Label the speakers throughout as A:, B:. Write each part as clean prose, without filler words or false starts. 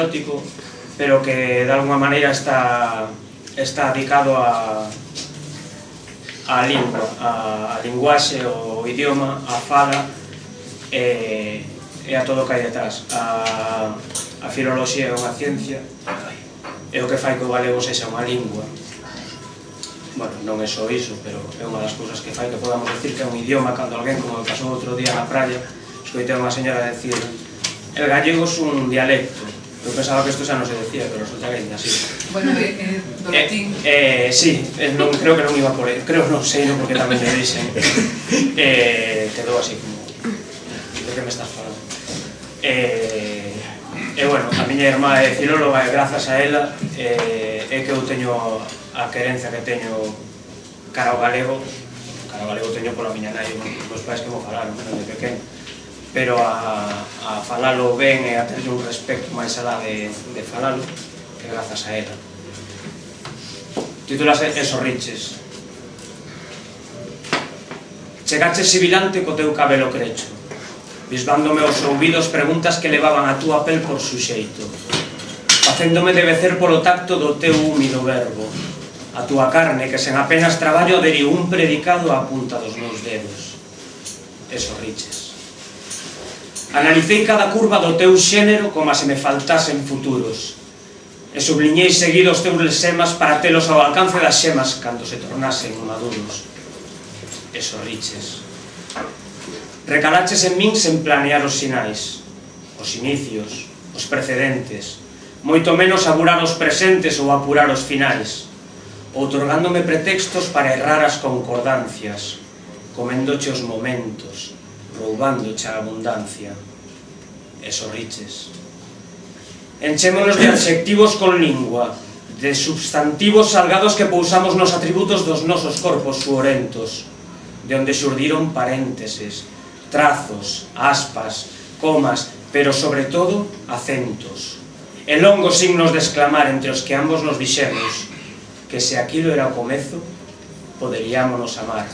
A: semiótico, pero que de alguna maneira está dedicado a lingua, a linguaxe, o idioma, a fala e a todo o que hai detrás. A filoloxía é unha ciencia e o que fai que o galego sexa unha lingua. Bueno, non é só iso, pero é unha das cousas que fai que podamos decir que é un idioma cando alguén, como me pasou outro día na praia, escoitei a unha señora decir el gallego é un dialecto. Eu pensaba que isto xa non se decía, pero resulta que ainda así.
B: Bueno, do latín...
A: Sí, creo que non iba por aí, creo, non sei, non, porque tamén me dixen. Quedou así como, de que me estás falando? Bueno, a miña irmá é filóloga e grazas a ela é que eu teño a querencia que teño cara ao galego teño pola miña nai, os pais que mo falaron de pequeno, pero a falalo ben e a terlle un respecto máis alá de falalo, que grazas a ela. Titúlase Esos riches. Chegaches sibilante co teu cabelo crecho, bisbándome os ouvidos preguntas que levaban a túa pel por suxeito, facéndome debecer polo tacto do teu húmido verbo, a túa carne que sen apenas traballo aderiu un predicado á punta dos meus dedos. Esos riches. Analicei cada curva do teu xénero como se me faltasen futuros e subliñei seguido os teus lesemas para telos ao alcance das xemas cando se tornasen maduros. Esos riches. Recalaches en min sen planear os sinais, os inicios, os precedentes, moito menos apurar os presentes ou apurar os finais, outorgándome pretextos para errar as concordancias, coméndoche os momentos, roubándoche a abundancia. Esos riches. Enchémonos de adxectivos con lingua, de substantivos salgados que pousamos nos atributos dos nosos corpos suorentos, de onde xurdiron parénteses, trazos, aspas, comas, pero sobre todo acentos, e longos signos de exclamar entre os que ambos nos dixemos que se aquilo era o comezo, poderíamonos amar.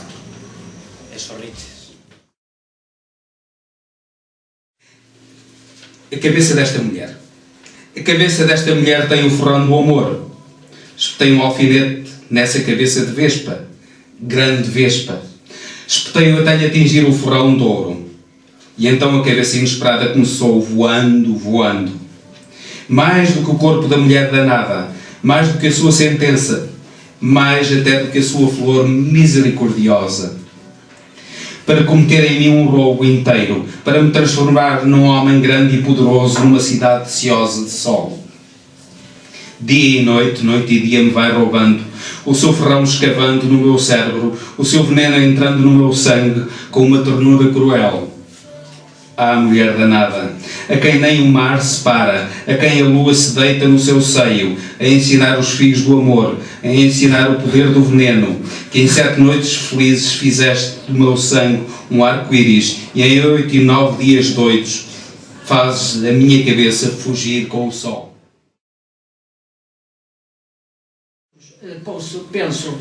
A: Esos riches.
C: A cabeça desta mulher. A cabeça desta mulher tem o forrão do amor. Espetei um alfinete nessa cabeça de vespa, grande vespa. Espetei-o até lhe atingir o forrão de ouro. E então a cabeça inesperada começou voando, voando. Mais do que o corpo da mulher danada, mais do que a sua sentença, mais até do que a sua flor misericordiosa. Para cometer em mim um roubo inteiro, para me transformar num homem grande e poderoso numa cidade deseosa de sol. Dia e noite, noite e dia me vai roubando, o seu ferrão escavando no meu cérebro, o seu veneno entrando no meu sangue com uma ternura cruel. Ah, mulher danada, a quem nem o mar separa, a quem a lua se deita no seu seio, a ensinar os fios do amor, a ensinar o poder do veneno, que em 7 noites felizes fizeste do meu sangue um arco-íris e em 8 e 9 dias doidos fazes a minha cabeça fugir com o sol.
D: Penso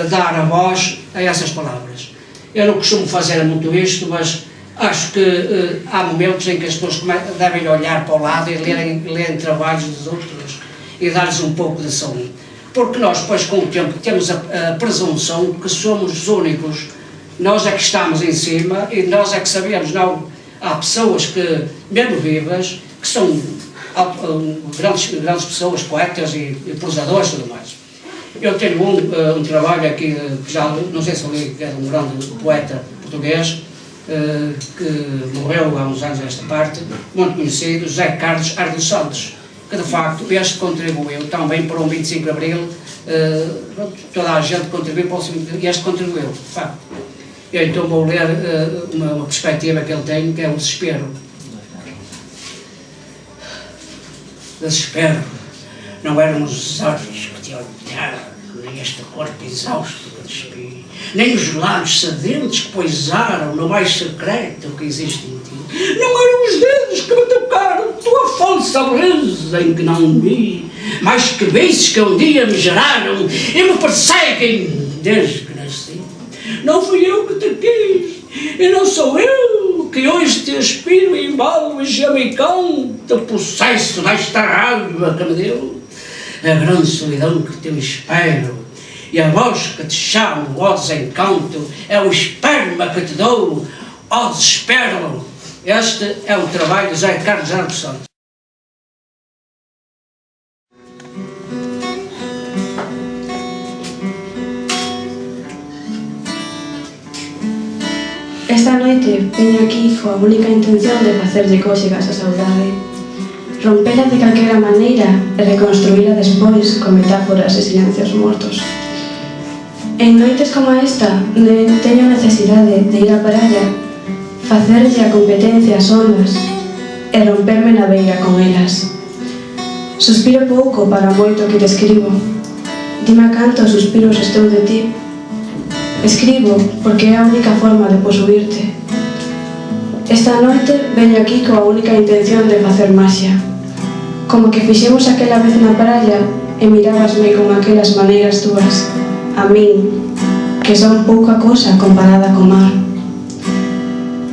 D: dar a voz a essas palavras. Eu não costumo fazer muito isto, mas acho que há momentos em que as pessoas devem olhar para o lado e lerem trabalhos dos outros e dar-lhes um pouco de som. Porque nós, depois, com o tempo, temos a presunção que somos os únicos. Nós é que estamos em cima e nós é que sabemos. Não, há pessoas que, mesmo vivas, que são grandes pessoas, poetas e prosadores e tudo mais. Eu tenho um trabalho aqui, que já não sei se li, que é um grande poeta português, que morreu há uns anos nesta parte, muito conhecido, José Carlos Ardos Santos, que de facto este contribuiu também para o 25 de Abril, toda a gente contribuiu para o 25 de Abril, e este contribuiu, de facto. Eu então vou ler uma perspectiva que ele tem, que é o desespero. Desespero. Não eram os olhos que te olharam, nem este corpo exausto de despir, nem os lábios sedentes que poisaram no mais secreto que existe em ti. Não eram os dedos que me tocaram tua falsa beleza em que não vi, mas que beiços que um dia me geraram e me perseguem desde que nasci. Não fui eu que te quis, e não sou eu que hoje te aspiro e embalo e jamicão. do processo desta raiva que me deu, a grande solidão que te espero, e a voz que te chamo, ó desencanto, é o esperma que te dou, ó desespero. Este é o trabalho de José Carlos Arcos Santos.
E: Esta noite veño aquí coa única intención de facerlle cóxegas a saudade, rompela de calquera maneira e reconstruíla despois con metáforas e silencios mortos. En noites como esta teño necesidade de ir á praia, facerlle a competencia ás ondas e romperme na beira con elas. Suspiro pouco para moito que te escribo, dime a cantos suspiros estou de ti. Escribo porque é a única forma de posuirte. Esta noite veño aquí coa única intención de facer maxia, como que fixemos aquela vez na praia e mirábasme con aquelas maneiras túas, a min, que son pouca cosa comparada co mar.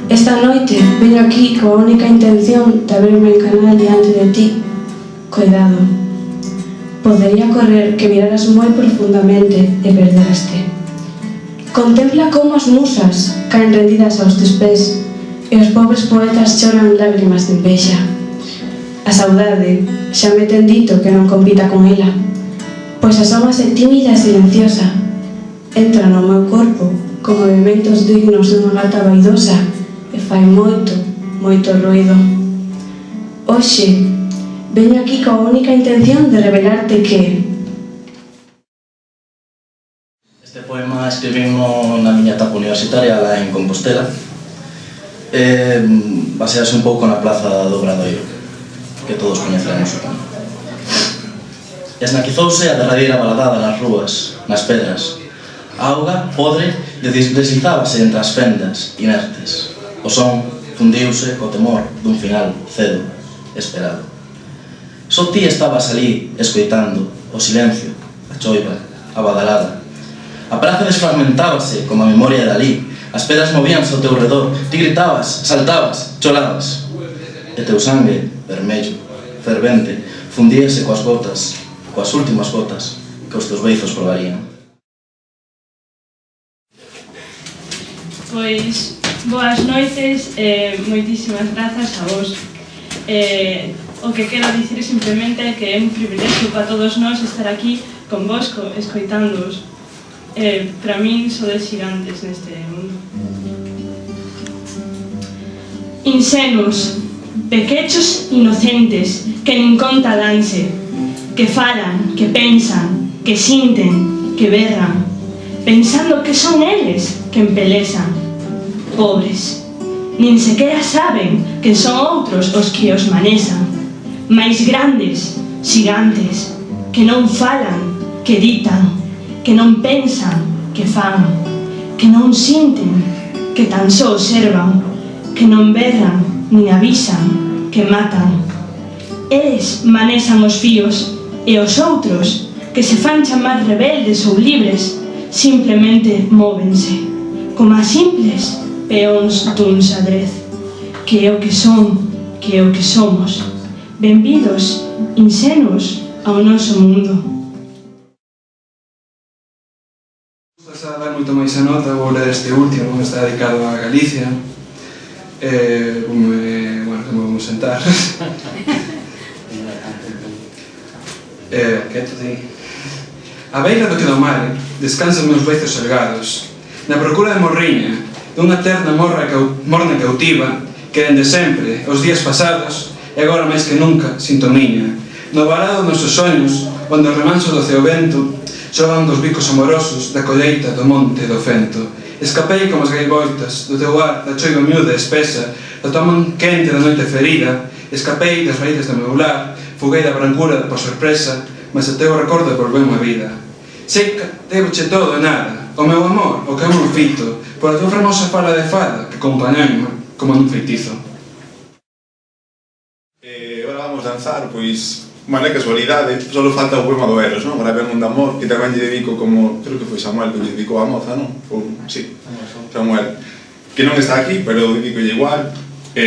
E: Esta noite veño aquí coa única intención de abrirme en canal diante de ti. Cuidado, podería correr que miraras moi profundamente e perderaste. Contempla como as musas caen rendidas aos teus pés e os pobres poetas choran lágrimas de envexa. A saudade xa me ten dito que non compita con ela, pois asómase tímida e silenciosa, entra no meu corpo con movimentos dignos dunha gata vaidosa e fai moito, moito ruido. Hoxe, veño aquí coa única intención de revelarte que
F: este poema escribimos na miña etapa universitaria lá en Compostela, basease un pouco na plaza do Obradoiro, que todos coñeceremos, supoño. Esnaquizouse a derradeira baladada nas rúas, nas pedras. A auga, podre, deslizábase entre as fendas inertes. O son fundiuse co temor dun final cedo, esperado. Só ti estabas ali, escoitando o silencio, a choiva, a badalada. A praza desfragmentábase como a memoria de ali. As pedras movíanse ao teu redor. Ti gritabas, saltabas, cholabas. E teu sangue, vermello, fervente, fundíase coas gotas, coas últimas gotas que os teus beizos probarían.
G: Pois, boas noites e moitísimas grazas a vos. O que quero dicir simplemente é que é un privilexio para todos nós estar aquí convosco, escoitándoos. Para min sodes gigantes neste mundo. Insenuos, pequechos inocentes, que nin conta danse, que falan, que pensan, que sinten, que berran, pensando que son eles que empelezan. Pobres, nin sequera saben que son outros os que os manexan, máis grandes, xigantes, que non falan, que ditan, que non pensan, que fan, que non sinten, que tan só observan, que non berran, nin avisan, que matan. Eles manexan os fíos e os outros, que se fan chamar rebeldes ou libres, simplemente móvense, como a simples peóns dun xadrez, que é o que son, que é o que somos. Benvidos, insenuos, ao noso mundo.
H: A dar moito máis a nota, vou ler este último, que está dedicado a Galicia. Vamos sentar. Quieto aí. A beira do que do mar descansan meus beizos salgados, na procura de morriña, dunha terna morna cautiva, que dende sempre, os días pasados, e agora máis que nunca, sinto miña. No varado dos nosos soños, onde os remansos do ceo vento xogan dos bicos amorosos da colleita do monte e do fento. Escapei como as gaivoitas do teu ar, da choiva miúda e espesa, da tua man quente da noite ferida. Escapei das raíces do meu lar, fuguei da brancura por sorpresa, mas o teu recordo volveu a vida. Sei que devoche todo e nada, o meu amor, o que eu non fito, por a tua fermosa fala de fada que acompañou como nun feitizo.
I: Agora vamos danzar, pois, Mala casualidade, só falta o poema do Eros, non? Ahora ven un de amor, que tamén lle dedico como, creo que foi Samuel que lle dedicou a moza, non? Ou, sí, Samuel, que non está aquí, pero dedico lle igual.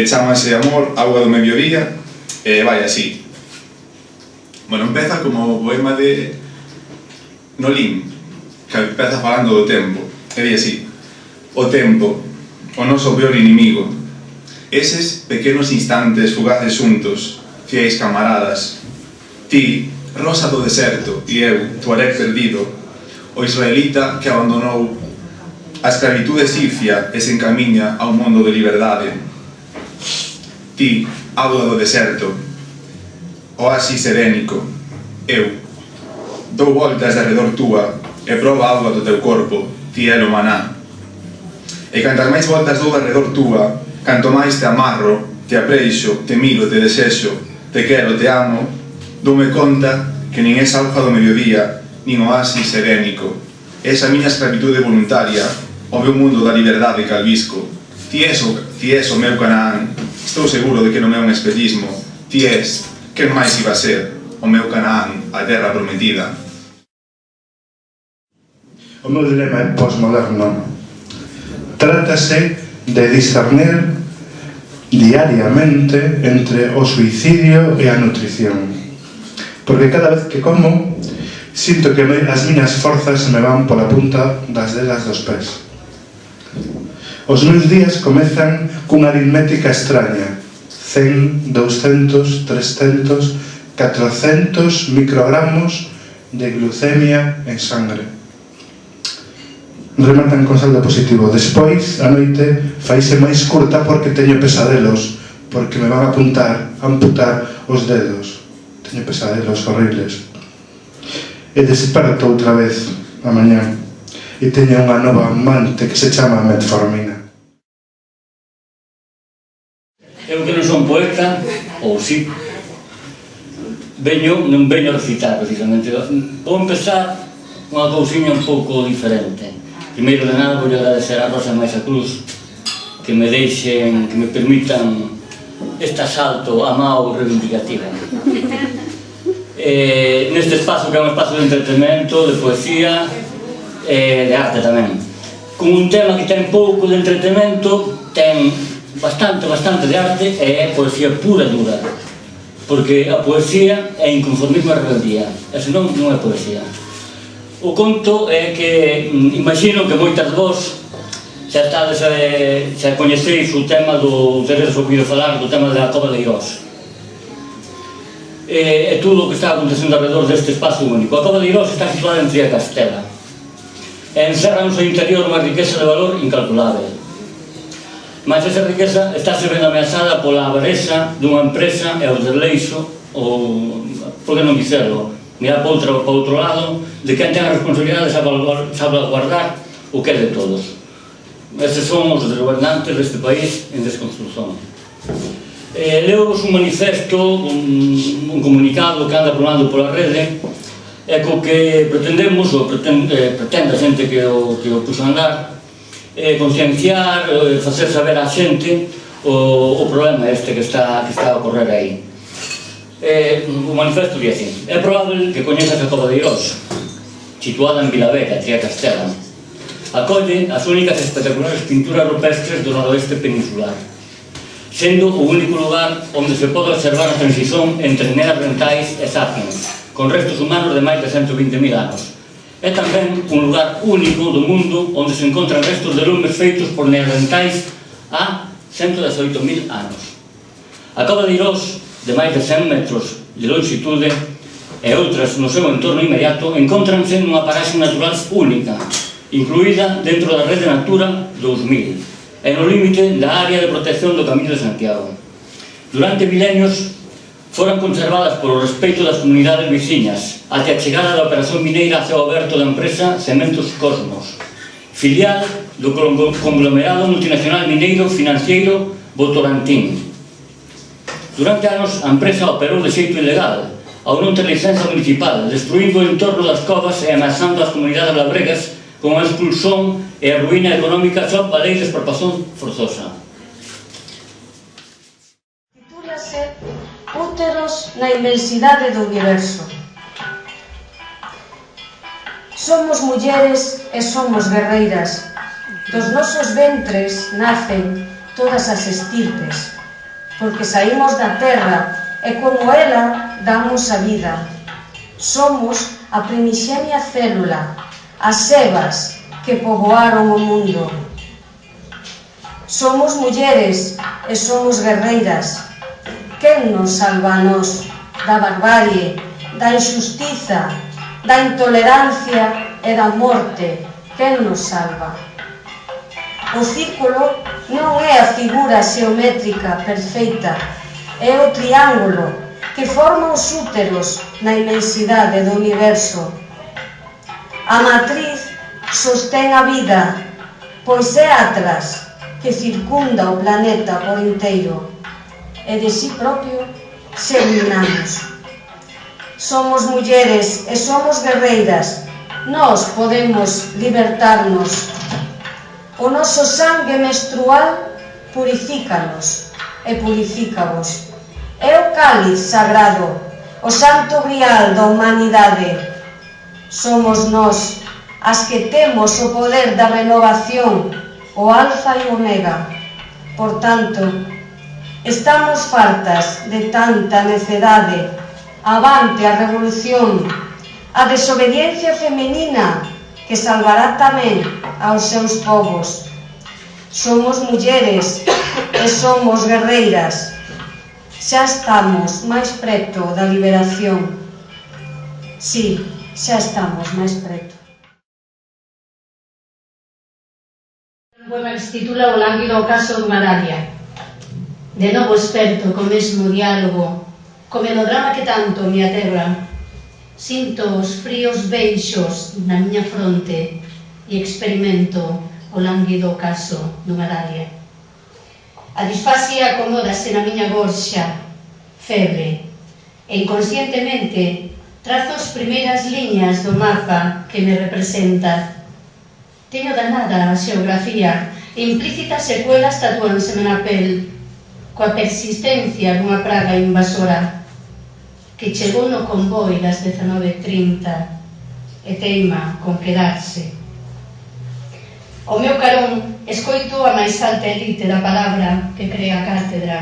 I: Chámase Amor, auga do mediodía, E vai así. Bueno, empeza como poema de Nolín, que empeza falando do tempo. E di así: o tempo, o noso peor inimigo. Eses pequenos instantes fugaces xuntos, fiéis camaradas. Ti, rosa do deserto, e eu, tuareg perdido, o israelita que abandonou a escravitude egipcia e se encamiña a un mundo de liberdade. Ti, auga do deserto, oasis serénico, eu, dou voltas de arredor túa e proba a auga do teu corpo, ti é o maná. E cantas máis voltas dou arredor túa, canto máis te amarro, te apreixo, te miro, te desexo, te quero, te amo, doume conta que nin esa auga do mediodía, nin oasis serénico, esa miña escravitude voluntaria, o meu mundo da liberdade calvisco. Ti és o meu Canaán, estou seguro de que non é un espellismo. Ti és, que máis iba a ser, o meu Canaán, a terra prometida.
J: O meu dilema é posmoderno. Trátase de discernir diariamente entre o suicidio e a nutrición. Porque cada vez que como, sinto que as miñas forzas me van pola punta das dedas dos pés. Os meus días comezan cunha aritmética extraña: 100, 200, 300, 400 microgramos de glucemia en sangre. Rematan con saldo positivo. Despois, a noite, faise máis curta porque teño pesadelos, porque me van a amputar os dedos. Teño pesadelos horribles. E desperto outra vez a mañá e teño unha nova amante que se chama metformina.
K: Eu que non son poeta, ou si, non veño a recitar precisamente. Vou empezar unha cousiña un pouco diferente. Primeiro de nada vou agradecer a Rosa Maisa Cruz que me deixen, que me permitan este asalto a mao reivindicativa. Neste espazo que é un espazo de entretenimento, de poesía e de arte tamén. Con un tema que ten pouco de entretenimento, ten bastante de arte e é poesía pura e dura. Porque a poesía é inconformismo e rebeldía, e senón non é poesía. O conto é que, imagino que moitas vos xa coñeceis o tema do, teredes ouvido falar do tema da Cova de Irós. E tudo o que está acontecendo alrededor deste espazo único. A Cova de Irós está situada en Tría Castela. Encerra no seu interior unha riqueza de valor incalculável. Mas esa riqueza está sendo ameazada pola avareza dunha empresa e o desleixo, ou, por que non dicirlo, mirar para outro lado, de quen ten a responsabilidade de salvaguardar o que é de todos. Estes son os gobernantes deste país en desconstrucción. Leo-vos un manifesto, un comunicado que anda rolando pola rede, e co que pretendemos, ou pretende a xente que o puxo a andar, concienciar, facer saber á xente o problema este que está a ocorrer aí. O manifesto di así: é probable que coñezas a Cova de Irós, situada en Vilavega, Tría Castela. Acolle as únicas espectaculares pinturas rupestres do noroeste peninsular, sendo o único lugar onde se pode observar a transición entre neandertais e sapiens, con restos humanos de máis de 120.000 anos. É tamén un lugar único do mundo onde se encontran restos de lumes feitos por neandertais há 118.000 anos. A Cova de Irós, de máis de 100 metros de longitude, e outras no seu entorno inmediato, encontranse nunha paraxe natural única, incluída dentro da Rede Natura 2000, e no límite da área de protección do Camiño de Santiago. Durante milenios foran conservadas polo respeito das comunidades veciñas, até a chegada da operación mineira a ceo aberto da empresa Cementos Cosmos, filial do conglomerado multinacional mineiro financiero Votorantim. Durante anos, a empresa operou de xeito ilegal, ao non ter licenza municipal, destruindo o entorno das covas e ameazando as comunidades labregas con a expulsión e a ruína económica só para lei de expropiación forzosa.
L: Titúlase Úteros na inmensidade do universo. Somos mulleres e somos guerreiras. Dos nosos ventres nacen todas as estirpes, porque saímos da terra e como ela damos a vida. Somos a primixenia célula, as sebas que poboaron o mundo. Somos mulleres e somos guerreiras. Quen nos salva a nós da barbarie, da injustiza, da intolerancia e da morte? Quen nos salva? O círculo non é a figura xeométrica perfeita, é o triángulo que forma os úteros na inmensidade do universo. A matriz sostén a vida, pois é atrás que circunda o planeta por inteiro, e de si propio se iluminamos. Somos mulleres e somos guerreiras, nós podemos libertarnos. O noso sangue menstrual purifícanos e purifícavos. É o cáliz sagrado, o santo grial da humanidade. Somos nós as que temos o poder da renovación, o alfa e o omega. Por tanto, estamos fartas de tanta necedade. Avante a revolución, a desobediencia femenina, que salvará tamén aos seus povos. Somos mulleres e somos guerreiras. Xa estamos máis preto da liberación. Sí, xa estamos máis preto.
M: Un poema que se titula O lánguido caso dunha dalia. De novo esperto co mesmo diálogo, co melodrama que tanto me aterra. Sinto os fríos beixos na miña fronte e experimento o lánguido caso dunha dalia. A disfasia acomódase na miña gorxa, febre, e inconscientemente trazo as primeiras liñas do mapa que me representa. Teño danada a xeografía, implícitas secuelas tatúanseme na pel, coa persistencia dunha praga invasora que chegou no convoi das 19:30 e teima con quedarse. Ao meu carón escoito a máis alta elite da palabra que crea a cátedra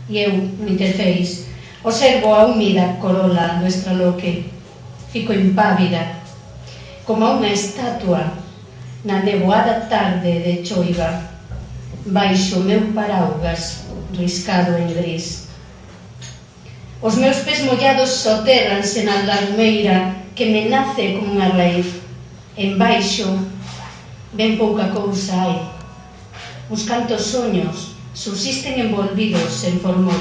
M: e eu, no interféis, observo a húmida corola do estraloque. Fico impávida, como unha estatua na nevoada tarde de choiva, baixo o meu paraugas riscado en gris. Os meus pés mollados sotérranse na lagumeira que me nace como unha raíz. Embaixo, ben pouca cousa hai. Uns cantos soños subsisten envolvidos en formol.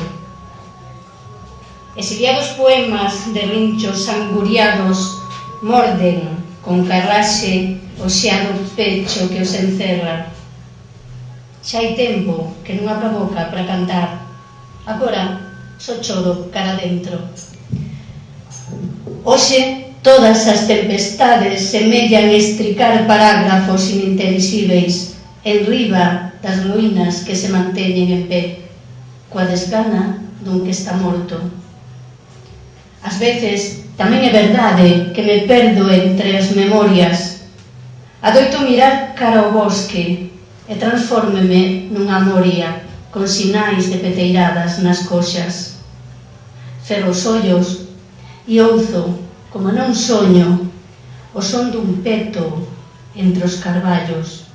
M: Exiliados poemas de rinchos anguriados morden con carraxe o xeado pecho que os encerra. Xa hai tempo que non abro a boca para cantar. Agora só choro cara dentro. Hoxe todas as tempestades semellan estricar parágrafos inintelixíveis en riba das ruínas que se manteñen en pé, coa desgana dun que está morto. Ás veces tamén é verdade que me perdo entre as memorias. Adoito mirar cara ao bosque e transfórmeme nunha moria con sinais de peteiradas nas coxas. Cerro os ollos e ouzo, como non soño, o son dun peto entre os carballos.